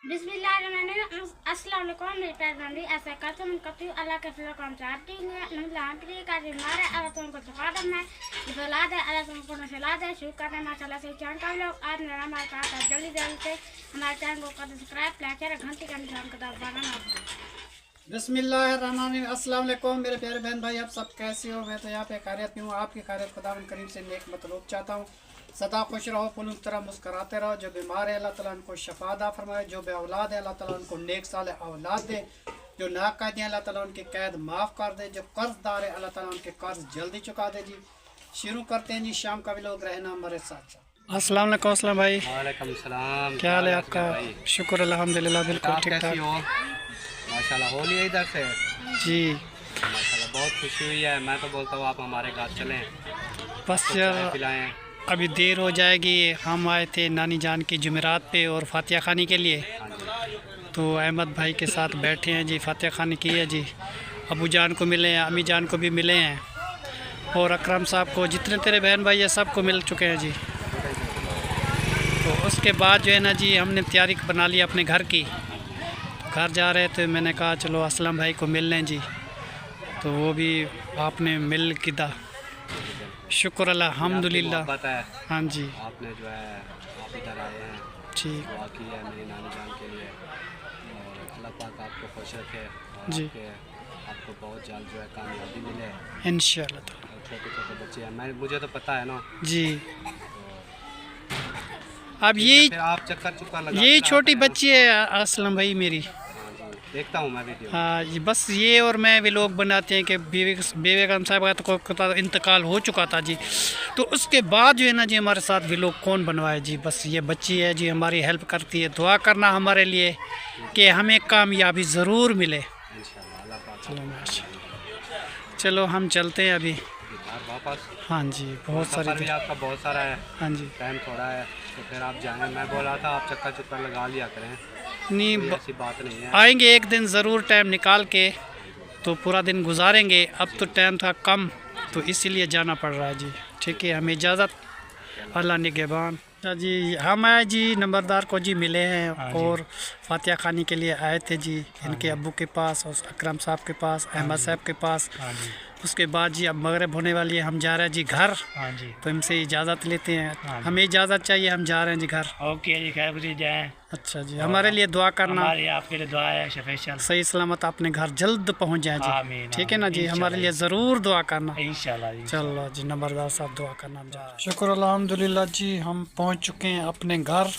बिस्मिल्लाहिर्रहमानिर्रहीम। अस्सलाम वालेकुम मेरी प्यारी फैमिली। ऐसा करते हम करती हूँ अल्लाह के फजल काम चाहती हैं नहीं का मारे अल्लाह तुमको चुका देना है जो लाद है अल्लाह तुमको नशला दे शुरू करना माशाल्लाह से चैनल का लोग आज मेरा हमारे साथ जल्दी जल्दी से हमारे चैनल को कर सब्सक्राइब लाइक शेयर घंटी का निशान का दबाना। बिस्मिल्लाहिर्रहमानिर्रहीम। अस्सलाम वालेकुम मेरे प्यारे बहन भाई, आप सब कैसे हो? मैं तो यहाँ पे खैरियत में हूँ। आपकी खैरियत खुदावंद करीम से नेक मतलूब चाहता हूँ। सदा खुश रहो, फुल तरह मुस्कराते रहो। जो बीमार है अल्लाह ताला उनको शफा अता फरमाए, जो बे औलाद है अल्लाह ताला उनको नेक साल औलाद दे, जो नाकायदे अल्लाह ताला उनकी कैद माफ़ कर दे, जो कर्जदार है अल्लाह ताला उनके कर्ज जल्दी चुका दे। जी शुरू करते हैं जी, शाम का भी लोग रहना हमारे साथ। अस्सलाम वालेकुम। अस्सलाम भाई। वालेकुम सलाम। क्या हाल है आपका? शुक्र अल्हम्दुलिल्लाह बिल्कुल ठीक ठाक। माशाल्लाह होली है इधर से जी माशाल्लाह बहुत खुशी हुई है। मैं तो बोलता हूँ आप हमारे घर चलें, बस चाय पिलाएं। अभी देर हो जाएगी। हम आए थे नानी जान की जुमेरात पे और फातिया खानी के लिए, तो अहमद भाई के साथ बैठे हैं जी। फातिया खानी की है जी। अबू जान को मिले हैं, अम्मी जान को भी मिले हैं, और अकरम साहब को, जितने तेरे बहन भाई है सबको मिल चुके हैं जी। तो उसके बाद जो है ना जी, हमने तैयारी बना ली अपने घर की। घर जा रहे थे, मैंने कहा चलो असलम भाई को मिल लें जी। तो वो भी आपने मिल किया, शुक्र अल्हम्दुलिल्लाह। हाँ जी आपने जो है आप इधर आए हैं, ठीक दुआ की है मेरी नानी जान के लिए, और अल्लाह पाक आपको खुश रखे और जी। आपको बहुत जल्द जो है कामयाबी मिले। इंशाअल्लाह। और छोटे छोटे बच्चे हैं, मैं मुझे तो पता है ना जी अब ठीक है, यही फिर आप चक्कर चुक्कर लगा यही छोटी बच्ची है असलम भाई मेरी। देखता हूँ मैं वीडियो। हाँ ये बस ये और मैं भी लोग बनाते हैं कि बेगम साहब का तो इंतकाल हो चुका था जी। तो उसके बाद जो है ना जी, हमारे साथ भी लोग कौन बनवाए जी। बस ये बच्ची है जी, हमारी हेल्प करती है। दुआ करना हमारे लिए कि हमें कामयाबी ज़रूर मिले। इंशाल्लाह अल्लाह पाक चलो माशा, चलो हम चलते हैं अभी। घर वापस। हाँ जी बहुत सफ़र भी सारी। आपका बहुत सारा है, हाँ जी टाइम थोड़ा है, तो फिर आप जाएँ। मैं बोल रहा था आप चक्कर चुक्कर लगा लिया करें, नहीं कोई ऐसी बात नहीं है। आएंगे एक दिन ज़रूर टाइम निकाल के, तो पूरा दिन गुजारेंगे। अब तो टाइम था कम, तो इसीलिए जाना पड़ रहा है जी। ठीक है, हमें इजाज़त, अल्लाह निगहबान। अच्छा जी, हम आए जी नंबरदार को जी मिले हैं, और फातिया खानी के लिए आए थे जी, इनके अब्बू के पास और अकरम साहब के पास, अहमद साहब के पास। उसके बाद जी अब मगरिब होने वाली है, हम जा रहे हैं जी घर। हाँ जी, तो इनसे इजाज़त लेते हैं। हमें इजाज़त चाहिए, हम जा रहे हैं जी घर। ओके जी, खैर खुशी जाएँ। अच्छा जी, हमारे लिए दुआ करना, हमारी आपके लिए दुआ है स्पेशल। सही सलामत अपने घर जल्द पहुंच जाए जी। आमीन, ठीक है ना जी, आमीन, हमारे लिए ज़रूर दुआ करना। इंशाल्लाह जी। चलो जी, नंबरदार साहब दुआ करना। हम जा शुक्र अल्हम्दुलिल्लाह जी, हम पहुंच चुके हैं अपने घर।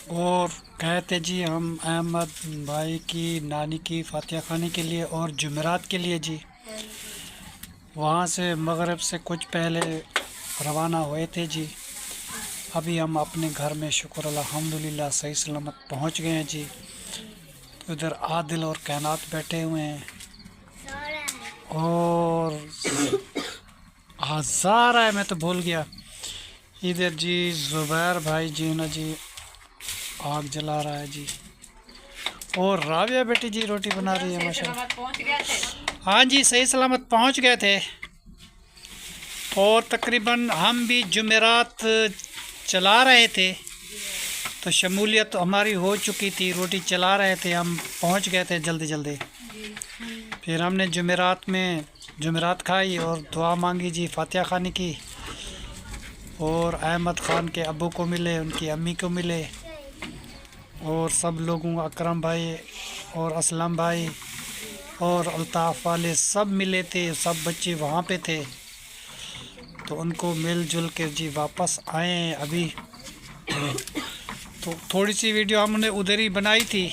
और गए थे जी हम अहमद भाई की नानी की फातिया खाने के लिए और जुमेरात के लिए जी। वहाँ से मगरिब से कुछ पहले रवाना हुए थे जी। अभी हम अपने घर में शुक्र अल्हम्दुलिल्लाह सही सलामत पहुँच गए हैं जी। तो इधर आदिल और कायनात बैठे हुए हैं, और हज़ार है, मैं तो भूल गया। इधर जी ज़ुबैर भाई जी ना जी आग जला रहा है जी, और राबिया बेटी जी रोटी बना रही है माशाल्लाह। हाँ जी सही सलामत पहुंच गए थे, और तकरीबन हम भी जुमेरात चला रहे थे, तो शमूलियत हमारी हो चुकी थी, रोटी चला रहे थे, हम पहुंच गए थे जल्दी जल्दी। फिर हमने जुमेरात खाई और दुआ मांगी जी फातिया खानी की, और अहमद ख़ान के अब्बू को मिले, उनकी अम्मी को मिले, और सब लोगों, अकरम भाई और असलम भाई और अल्ताफ़ वाले सब मिले थे। सब बच्चे वहाँ पे थे, तो उनको मिलजुल कर जी वापस आए हैं अभी। तो थोड़ी सी वीडियो हमने उधर ही बनाई थी,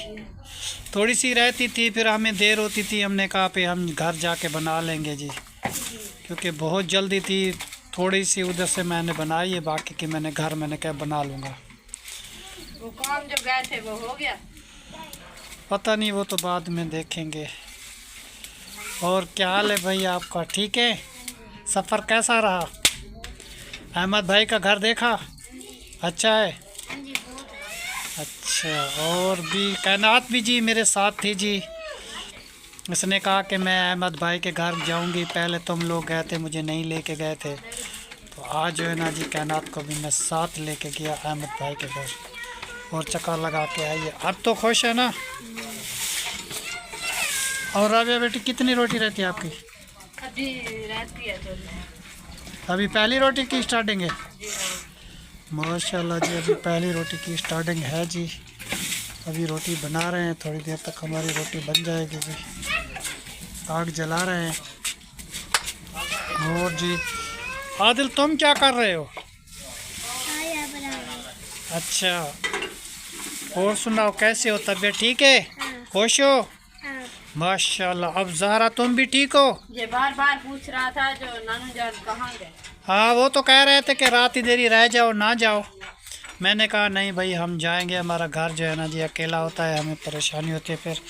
थोड़ी सी रहती थी, फिर हमें देर होती थी, हमने कहा पे हम घर जाके बना लेंगे जी, क्योंकि बहुत जल्दी थी। थोड़ी सी उधर से मैंने बनाई है, बाकी की मैंने घर मैंने क्या बना लूँगा। वो काम जब गए थे वो हो गया, पता नहीं, वो तो बाद में देखेंगे। और क्या हाल है भाई आपका? ठीक है, सफ़र कैसा रहा? अहमद भाई का घर देखा, अच्छा है? अच्छा, और भी कायनात भी जी मेरे साथ थी जी। इसने कहा कि मैं अहमद भाई के घर जाऊंगी, पहले तुम लोग गए थे, मुझे नहीं लेके गए थे, तो आज जो है ना जी कायनात को भी मैं साथ लेके गया अहमद भाई के घर। और चक्कर लगा के आइए। अब तो खुश है ना? और राबिया बेटी कितनी रोटी रहती है आपकी? अभी रहती है तो अभी पहली रोटी की स्टार्टिंग है? माशाल्लाह जी, अभी पहली रोटी की स्टार्टिंग है जी। अभी रोटी बना रहे हैं, थोड़ी देर तक हमारी रोटी बन जाएगी जी। आग जला रहे हैं। और जी आदिल तुम क्या कर रहे हो? अच्छा, और सुनाओ कैसे हो? तबीयत ठीक है? खुश हो? माशाल्लाह। अब ज़हरा तुम भी ठीक हो? ये बार बार पूछ रहा था जो नानू जान कहाँ गए। हाँ, वो तो कह रहे थे कि रात इधर ही रह जाओ, ना जाओ। मैंने कहा नहीं भाई, हम जाएंगे। हमारा घर जो है ना जी अकेला होता है, हमें परेशानी होती है। फिर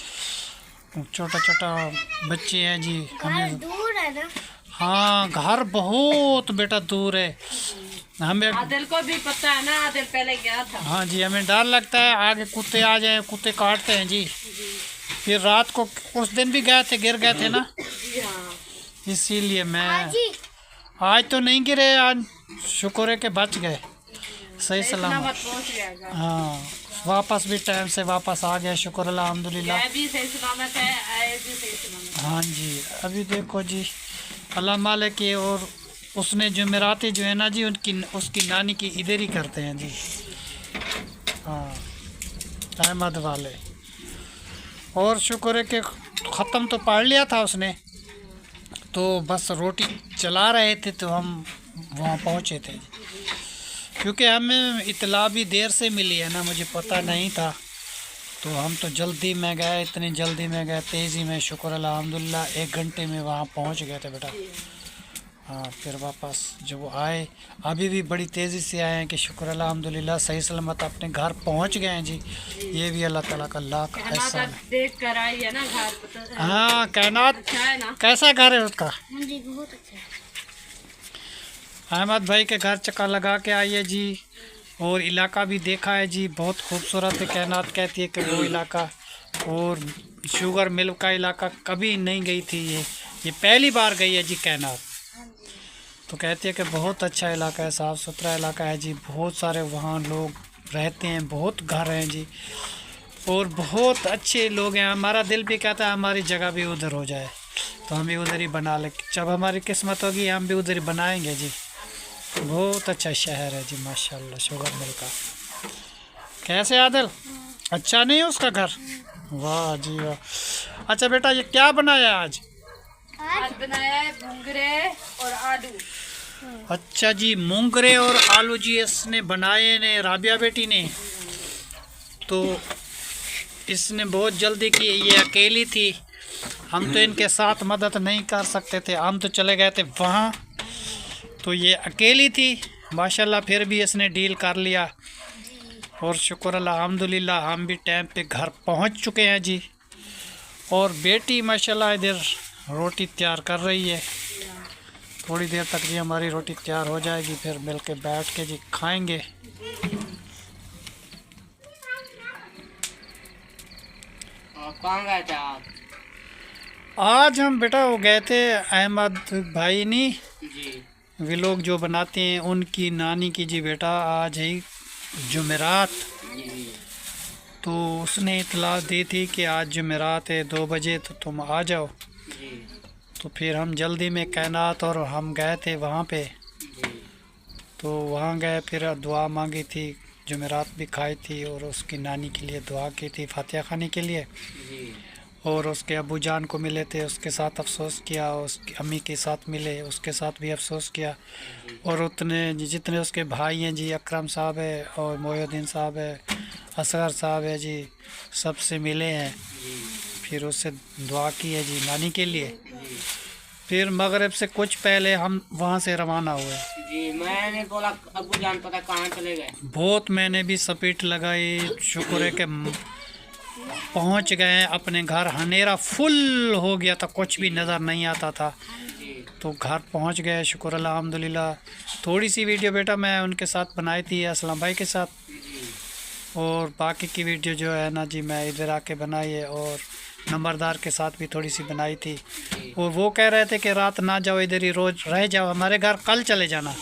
छोटा छोटा बच्चे हैं जी, हमें दूर है ना। हाँ, घर बहुत बेटा दूर है हमें। आदिल को भी पता है ना, आदिल पहले गया था। हाँ जी, हमें डर लगता है आगे कुत्ते आ जाए, कुत्ते काटते हैं जी। फिर रात को उस दिन भी गए थे, गिर गए थे ना, जी हाँ। इसीलिए मैं आज तो नहीं गिरे, आज शुक्र है कि बच गए सही सलामत। पहुँच गया। हाँ, वापस भी टाइम से वापस आ गया, शुक्र अल्हम्दुलिल्लाह। गए भी सही सलामत है, आए भी सही सलामत। हाँ जी, अभी देखो जी अल्लाह मालिक की। और उसने जुमेराती जो है ना जी, उसकी नानी की इधर ही करते हैं जी। हाँ, अहमद वाले। और शुक्र है कि ख़त्म तो पढ़ लिया था उसने, तो बस रोटी चला रहे थे तो हम वहाँ पहुँचे थे। क्योंकि हमें इतला भी देर से मिली है ना, मुझे पता नहीं था, तो हम तो जल्दी में गए, इतनी जल्दी में गए, तेज़ी में। शुक्र अल्हम्दुलिल्लाह 1 घंटे में वहाँ पहुँच गए थे बेटा। हाँ, फिर वापस जब वो आए, अभी भी बड़ी तेज़ी से आए हैं कि शुक्र अल्हम्दुलिल्लाह सही सलामत अपने घर पहुँच गए हैं जी। ये भी अल्लाह ताला का लाख एहसान है। देख कर आई है ना घर, पता हाँ, कायनात अच्छा है ना। कैसा घर है उसका? जी बहुत अच्छा है। अहमद भाई के घर चक्कर लगा के आई है जी। और इलाका भी देखा है जी, बहुत खूबसूरत है। कायनात कहती है कि वो इलाका, और शुगर मिल का इलाका कभी नहीं गई थी, ये पहली बार गई है जी कायनात। तो कहती है कि बहुत अच्छा इलाका है, साफ़ सुथरा इलाका है जी। बहुत सारे वहाँ लोग रहते हैं, बहुत घर हैं जी, और बहुत अच्छे लोग हैं। हमारा दिल भी कहता है हमारी जगह भी उधर हो जाए, तो हम भी उधर ही बना ले। जब हमारी किस्मत होगी हम भी उधर ही बनाएंगे जी। बहुत अच्छा शहर है जी माशाल्लाह, शुगर मिल का। कैसे आदिल, अच्छा नहीं है उसका घर? वाह जी वाह। अच्छा बेटा, ये क्या बनाया आज? आज बनाया है भुंगरे और आलू। अच्छा जी, मूंगरे और आलू जी इसने बनाए ने, राबिया बेटी ने। तो इसने बहुत जल्दी की, ये अकेली थी, हम तो इनके साथ मदद नहीं कर सकते थे, हम तो चले गए थे वहाँ, तो ये अकेली थी माशाल्लाह। फिर भी इसने डील कर लिया, और शुक्र अल्हम्दुलिल्लाह हम भी टाइम पे घर पहुँच चुके हैं जी। और बेटी माशाल्लाह इधर रोटी तैयार कर रही है। थोड़ी देर तक जी हमारी रोटी तैयार हो जाएगी, फिर मिल के बैठ के जी खाएंगे। कहाँ गए थे आप? आज हम बेटा वो गए थे, अहमद भाई नहीं, जी वे लोग जो बनाते हैं उनकी नानी की जी बेटा, आज है जुमेरात। तो उसने इतला दी थी कि आज जुमेरात है 2 बजे, तो तुम आ जाओ। तो फिर हम जल्दी में कायनात और हम गए थे वहाँ पे। तो वहाँ गए, फिर दुआ मांगी थी, जुमेरात भी खाई थी, और उसकी नानी के लिए दुआ की थी, फातिहा खाने के लिए। और उसके अबू जान को मिले थे, उसके साथ अफसोस किया। उसकी अम्मी के साथ मिले, उसके साथ भी अफसोस किया। और उतने जितने उसके भाई हैं जी, अकरम साहब है और मोहुद्दीन साहब है, असगर साहब है जी, सबसे मिले हैं। फिर उससे दुआ की है जी नानी के लिए। फिर मगरिब से कुछ पहले हम वहाँ से रवाना हुए जी। मैंने बोला अबू जान पता कहाँ चले गए। बहुत मैंने भी सपीट लगाई, शुक्र है कि पहुँच गए अपने घर। हनेरा फुल हो गया था, कुछ भी नज़र नहीं आता था, तो घर पहुँच गए शुक्र अल्हम्दुलिल्लाह। थोड़ी सी वीडियो बेटा मैं उनके साथ बनाई थी, असलम भाई के साथ, और बाकी की वीडियो जो है ना जी मैं इधर आके बनाई है, और नंबरदार के साथ भी थोड़ी सी बनाई थी। और वो कह रहे थे कि रात ना जाओ, इधर ही रोज़ रह जाओ हमारे घर, कल चले जाना।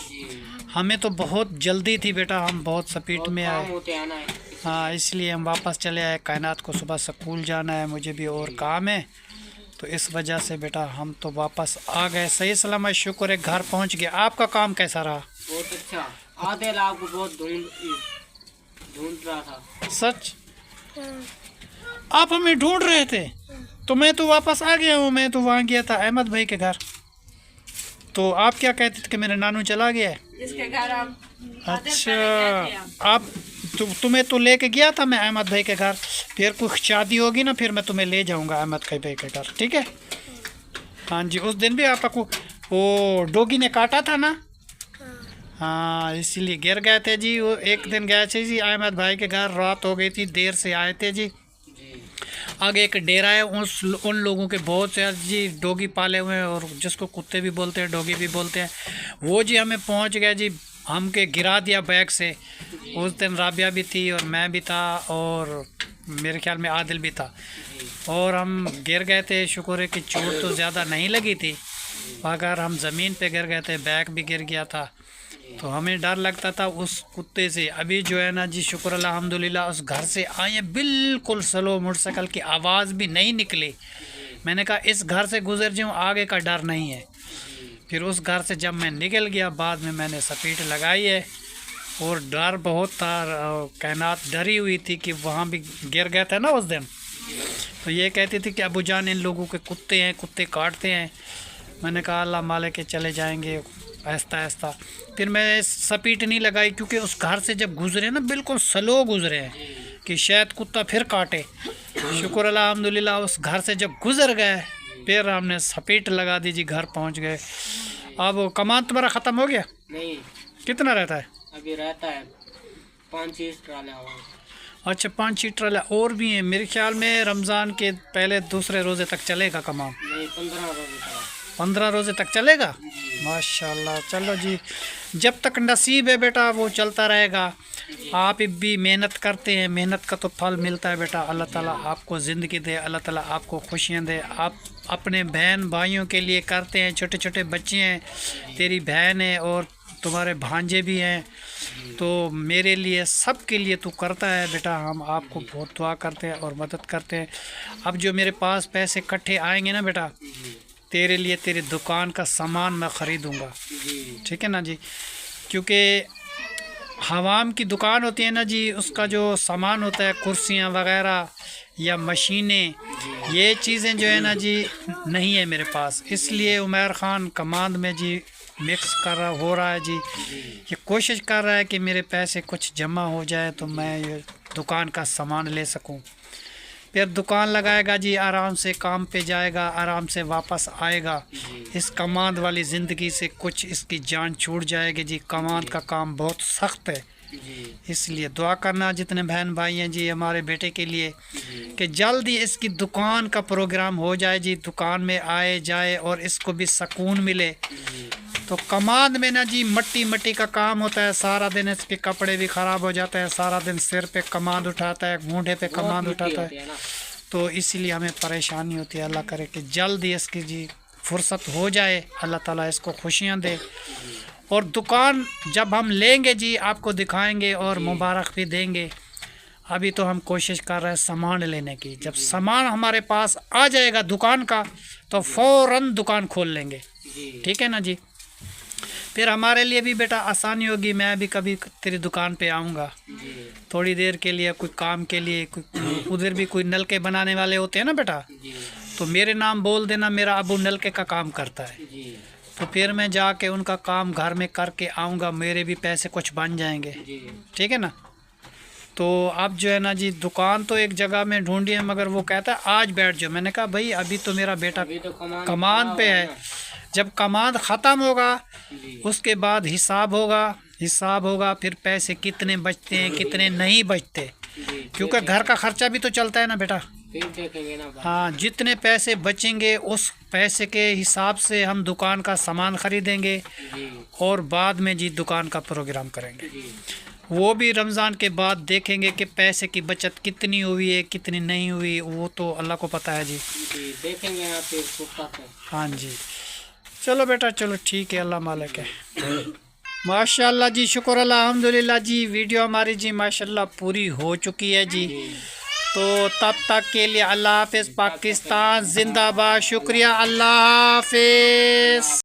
हमें तो बहुत जल्दी थी बेटा, हम बहुत स्पीड में आए। हाँ, इसलिए हम वापस चले आए। कायनात को सुबह स्कूल जाना है, मुझे भी और काम है, तो इस वजह से बेटा हम तो वापस आ गए। सही सलामत, शुक्र है घर पहुंच गए। आपका काम कैसा रहा? बहुत अच्छा। आधे लाख को बहुत ढूंढ रहा था। सच? आप हमें ढूंढ रहे थे? तो मैं तो वापस आ गया हूँ। मैं तो वहाँ गया था अहमद भाई के घर। तो आप क्या कहते थे कि मेरा नानू चला गया है? इसके घर हम अच्छा, आप तुम्हें तो लेके गया था मैं अहमद भाई के घर। फिर कुछ शादी होगी ना, फिर मैं तुम्हें ले जाऊंगा अहमद भाई के घर, ठीक है? हाँ जी, उस दिन भी आपको वो डोगी ने काटा था ना? हाँ, इसीलिए गिर गए थे जी। वो एक दिन गए थे जी अहमद भाई के घर, रात हो गई थी, देर से आए थे जी। आगे एक डेरा है, उन लोगों के बहुत से जी डोगी पाले हुए हैं, और जिसको कुत्ते भी बोलते हैं, डोगी भी बोलते हैं। वो जी हमें पहुंच गया जी, हमके गिरा दिया बैग से। उस दिन राबिया भी थी और मैं भी था, और मेरे ख्याल में आदिल भी था, और हम गिर गए थे। शुक्र है कि चोट तो ज़्यादा नहीं लगी थी, मगर हम ज़मीन पे गिर गए थे, बैग भी गिर गया था, तो हमें डर लगता था उस कुत्ते से। अभी जो है ना जी, शुक्र अल्हम्दुलिल्लाह, उस घर से आए बिल्कुल स्लो, मोटरसाइकिल की आवाज़ भी नहीं निकली। मैंने कहा इस घर से गुजर जाऊँ, आगे का डर नहीं है। फिर उस घर से जब मैं निकल गया, बाद में मैंने स्पीड लगाई है, और डर बहुत था। कायनात डरी हुई थी कि वहाँ भी गिर गए थे ना उस दिन, तो ये कहती थी कि अबू जान इन लोगों के कुत्ते हैं, कुत्ते काटते हैं। मैंने कहा अल्लाह मालिक के चले जाएंगे आहिस्ता आहिस्ता। फिर मैं स्पीड नहीं लगाई, क्योंकि उस घर से जब गुजरे ना, बिल्कुल स्लो गुजरे हैं कि शायद कुत्ता फिर काटे। शुक्र अल्हम्दुलिल्लाह, उस घर से जब गुजर गए, फिर हमने स्पीड लगा दी जी, घर पहुंच गए। अब कमान तुम्हारा ख़त्म हो गया? नहीं, कितना रहता है अभी? रहता है 5-6 ट्राले। अच्छा, 5-6 ट्राले और भी हैं। मेरे ख्याल में रमज़ान के पहले दूसरे रोज़े तक चलेगा कमान। नहीं, 15 रोजे तक। 15 रोज़े तक चलेगा? माशाल्लाह। चलो जी, जब तक नसीब है बेटा वो चलता रहेगा। आप भी मेहनत करते हैं, मेहनत का तो फल मिलता है बेटा। अल्लाह ताला आपको ज़िंदगी दे, अल्लाह ताला आपको खुशियाँ दे। आप अपने बहन भाइयों के लिए करते हैं, छोटे छोटे बच्चे हैं, तेरी बहन है और तुम्हारे भांजे भी हैं, तो मेरे लिए, सब के लिए तू करता है बेटा। हम आपको बहुत दुआ करते हैं और मदद करते हैं। अब जो मेरे पास पैसे इकट्ठे आएंगे ना बेटा, तेरे लिए तेरी दुकान का सामान मैं ख़रीदूँगा, ठीक है ना जी? क्योंकि हवाम की दुकान होती है ना जी, उसका जो सामान होता है, कुर्सियाँ वगैरह या मशीनें, ये चीज़ें जो है ना जी नहीं है मेरे पास। इसलिए उमर ख़ान कमांड में जी मिक्स हो रहा है जी। ये कोशिश कर रहा है कि मेरे पैसे कुछ जमा हो जाए तो मैं ये दुकान का सामान ले सकूं। फिर दुकान लगाएगा जी, आराम से काम पे जाएगा, आराम से वापस आएगा। इस कमांड वाली ज़िंदगी से कुछ इसकी जान छूट जाएगी जी। कमांड का काम बहुत सख्त है, इसलिए दुआ करना जितने बहन भाई हैं जी हमारे बेटे के लिए, कि जल्दी इसकी दुकान का प्रोग्राम हो जाए जी, दुकान में आए जाए और इसको भी सुकून मिले। तो कमांड में ना जी मट्टी मट्टी का काम होता है, सारा दिन इसके कपड़े भी ख़राब हो जाते हैं, सारा दिन सिर पे कमांड उठाता है, मूंढे पे कमांड उठाता है, तो इसीलिए हमें परेशानी होती है। अल्लाह करे कि जल्दी इसकी जी फुर्सत हो जाए, अल्लाह ताला इसको खुशियाँ दे। और दुकान जब हम लेंगे जी आपको दिखाएंगे और मुबारक भी देंगे। अभी तो हम कोशिश कर रहे हैं सामान लेने की। जब सामान हमारे पास आ जाएगा दुकान का तो फ़ौरन दुकान खोल लेंगे, ठीक है ना जी? फिर हमारे लिए भी बेटा आसानी होगी। मैं भी कभी तेरी दुकान पे आऊँगा थोड़ी देर के लिए, कोई काम के लिए। उधर भी कोई नलके बनाने वाले होते हैं ना बेटा, तो मेरे नाम बोल देना, मेरा अबू नलके का काम करता है, तो फिर मैं जाके उनका काम घर में करके आऊँगा, मेरे भी पैसे कुछ बन जाएंगे, ठीक है ना? तो अब जो है ना जी दुकान तो एक जगह में ढूंढी है, मगर वो कहता है आज बैठ जाओ। मैंने कहा भाई अभी तो मेरा बेटा कमान पे है, जब कमान ख़त्म होगा उसके बाद हिसाब होगा, फिर पैसे कितने बचते हैं कितने नहीं बचते, क्योंकि घर का खर्चा भी तो चलता है ना बेटा। फिर देखेंगे ना। हाँ, जितने पैसे बचेंगे उस पैसे के हिसाब से हम दुकान का सामान ख़रीदेंगे और बाद में जी दुकान का प्रोग्राम करेंगे। वो भी रमज़ान के बाद देखेंगे कि पैसे की बचत कितनी हुई है कितनी नहीं हुई, वो तो अल्लाह को पता है जी। देखेंगे ना फिर। हाँ जी, चलो बेटा, चलो ठीक है, अल्लाह मालिक है। माशाल्लाह जी, शुक्र अल्हम्दुलिल्लाह जी। वीडियो हमारी जी माशाल्लाह पूरी हो चुकी है जी। तो तब तक के लिए अल्लाह हाफिज़। पाकिस्तान जिंदाबाद। शुक्रिया, अल्लाह हाफिज़।